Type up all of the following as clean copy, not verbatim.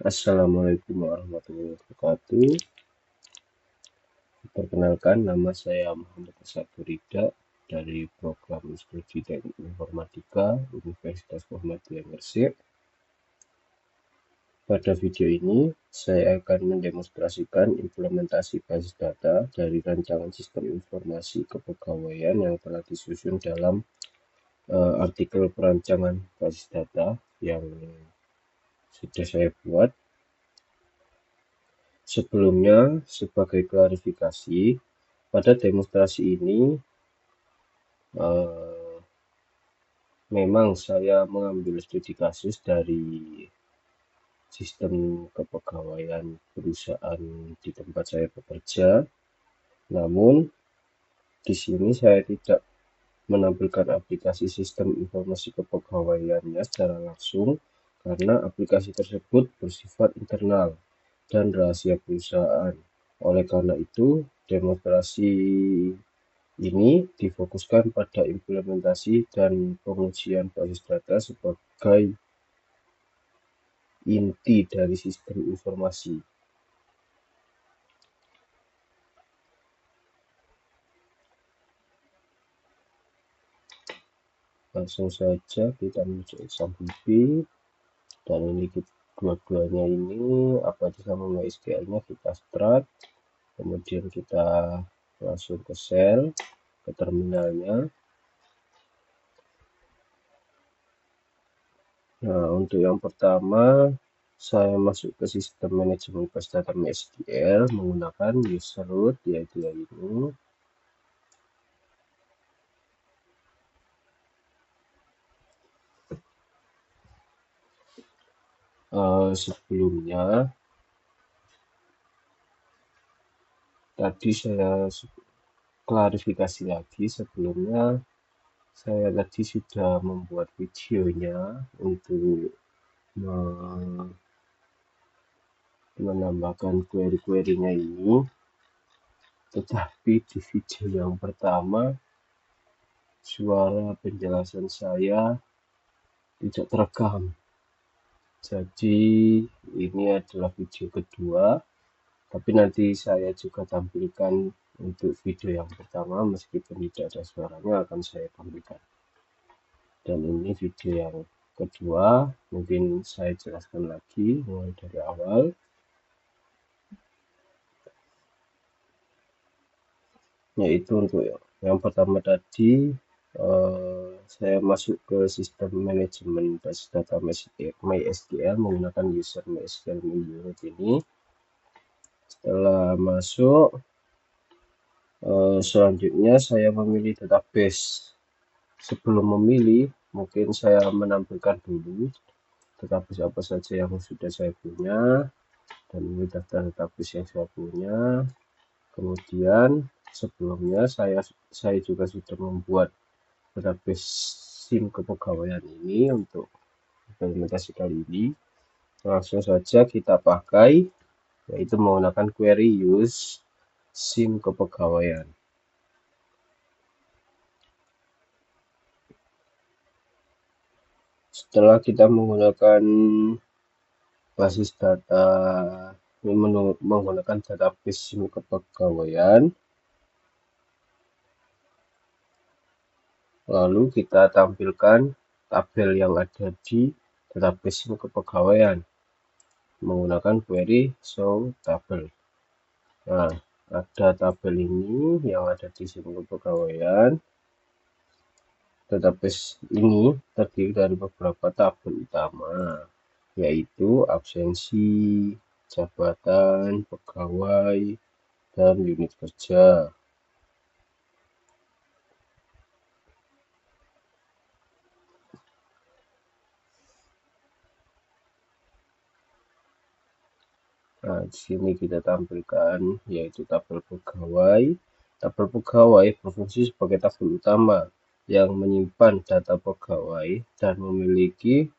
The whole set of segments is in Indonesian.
Assalamualaikum warahmatullahi wabarakatuh. Perkenalkan, nama saya Muhammad Rida dari program Studi Teknik Informatika Universitas Muhammadiyah Gresik. Pada video ini, saya akan mendemonstrasikan implementasi basis data dari rancangan sistem informasi kepegawaian yang telah disusun dalam artikel perancangan basis data yang sudah saya buat. Sebelumnya, sebagai klarifikasi, pada demonstrasi ini memang saya mengambil studi kasus dari sistem kepegawaian perusahaan di tempat saya bekerja. Namun, di sini saya tidak menampilkan aplikasi sistem informasi kepegawaiannya secara langsung karena aplikasi tersebut bersifat internal dan rahasia perusahaan. Oleh karena itu, demonstrasi ini difokuskan pada implementasi dan pengujian basis data sebagai inti dari sistem informasi. Langsung saja kita menuju example B, dan ini dua-duanya ini apa aja sama MySQL-nya kita start, kemudian kita langsung ke shell, ke terminalnya. Nah, untuk yang pertama saya masuk ke sistem manajemen basis data MySQL menggunakan user root, yaitu ini. Sebelumnya tadi saya klarifikasi lagi, sebelumnya saya tadi sudah membuat videonya untuk menambahkan query-query-nya ini, tetapi di video yang pertama suara penjelasan saya tidak terekam. Jadi ini adalah video kedua, tapi nanti saya juga tampilkan untuk video yang pertama, meskipun tidak ada suaranya akan saya tampilkan. Dan ini video yang kedua, mungkin saya jelaskan lagi mulai dari awal. Yaitu untuk yang pertama tadi, saya masuk ke sistem manajemen basis data MySQL menggunakan user MySQL root ini. Setelah masuk, selanjutnya saya memilih database. Sebelum memilih, mungkin saya menampilkan dulu database apa saja yang sudah saya punya, dan ini daftar database yang saya punya. Kemudian sebelumnya saya juga sudah membuat database SIM kepegawaian ini untuk implementasi kali ini. Langsung saja kita pakai, yaitu menggunakan query use SIM kepegawaian. Setelah kita menggunakan basis data, menggunakan database SIM kepegawaian, lalu kita tampilkan tabel yang ada di database SIM kepegawaian menggunakan query show tabel. Nah, ada tabel ini yang ada di SIM kepegawaian. Database ini terdiri dari beberapa tabel utama, yaitu absensi, jabatan, pegawai, dan unit kerja. Nah, di sini kita tampilkan yaitu tabel pegawai. Tabel pegawai berfungsi sebagai tabel utama yang menyimpan data pegawai dan memiliki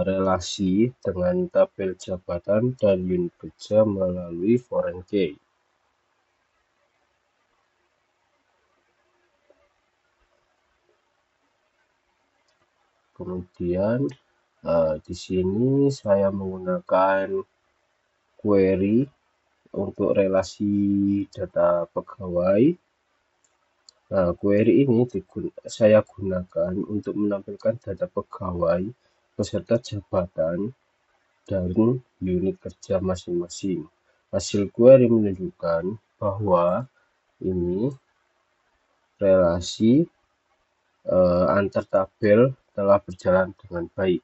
relasi dengan tabel jabatan dan unit kerja melalui foreign key. Kemudian Di sini saya menggunakan query untuk relasi data pegawai. Query ini saya gunakan untuk menampilkan data pegawai beserta jabatan dan unit kerja masing-masing. Hasil query menunjukkan bahwa ini relasi antar tabel telah berjalan dengan baik.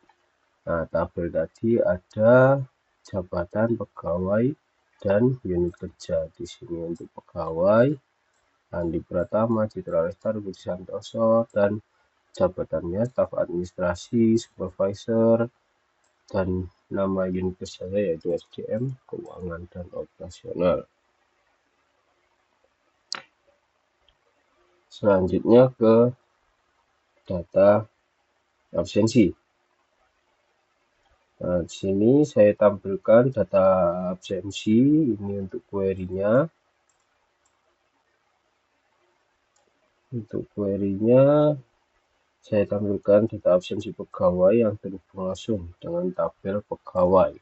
Tabel tadi ada jabatan, pegawai, dan unit kerja. Di sini untuk pegawai Andi Pratama, Citra Lestari, Budi Santoso, dan jabatannya staf administrasi, supervisor, dan nama unit kerja yaitu SDM, keuangan, dan operasional. Selanjutnya ke data absensi. Di sini saya tampilkan data absensi ini untuk query-nya. Untuk query-nya saya tampilkan data absensi pegawai yang terhubung langsung dengan tabel pegawai.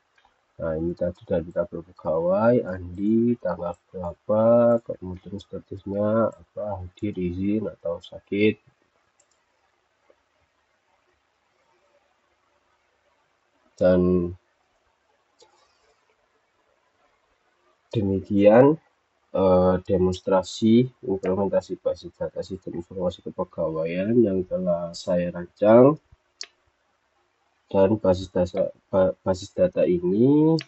Ini tadi dari tabel pegawai, Andi, tanggal berapa, kemudian statusnya apa, hadir, izin, atau sakit. Dan demikian demonstrasi implementasi basis data sistem informasi kepegawaian yang telah saya rancang. Dan basis data ini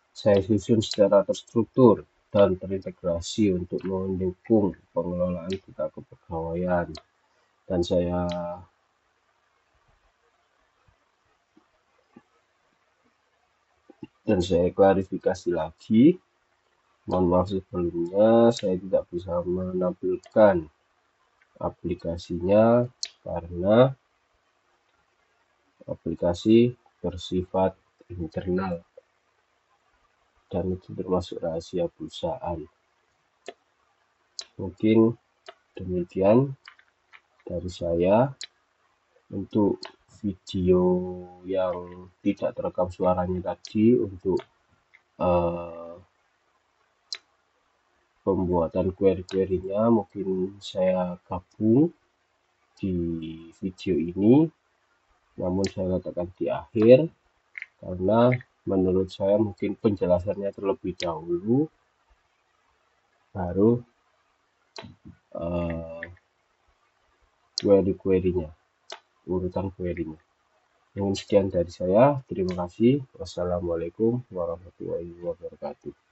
saya susun secara terstruktur dan terintegrasi untuk mendukung pengelolaan data kepegawaian. Dan saya klarifikasi lagi, mohon maaf sebelumnya saya tidak bisa menampilkan aplikasinya karena aplikasi bersifat internal dan itu termasuk rahasia perusahaan. Mungkin demikian dari saya. Untuk video yang tidak terekam suaranya tadi, untuk pembuatan query-query-nya mungkin saya gabung di video ini, namun saya katakan di akhir karena menurut saya mungkin penjelasannya terlebih dahulu baru query-query-nya, urutan query-nya. Sekian dari saya, terima kasih. Wassalamualaikum warahmatullahi wabarakatuh.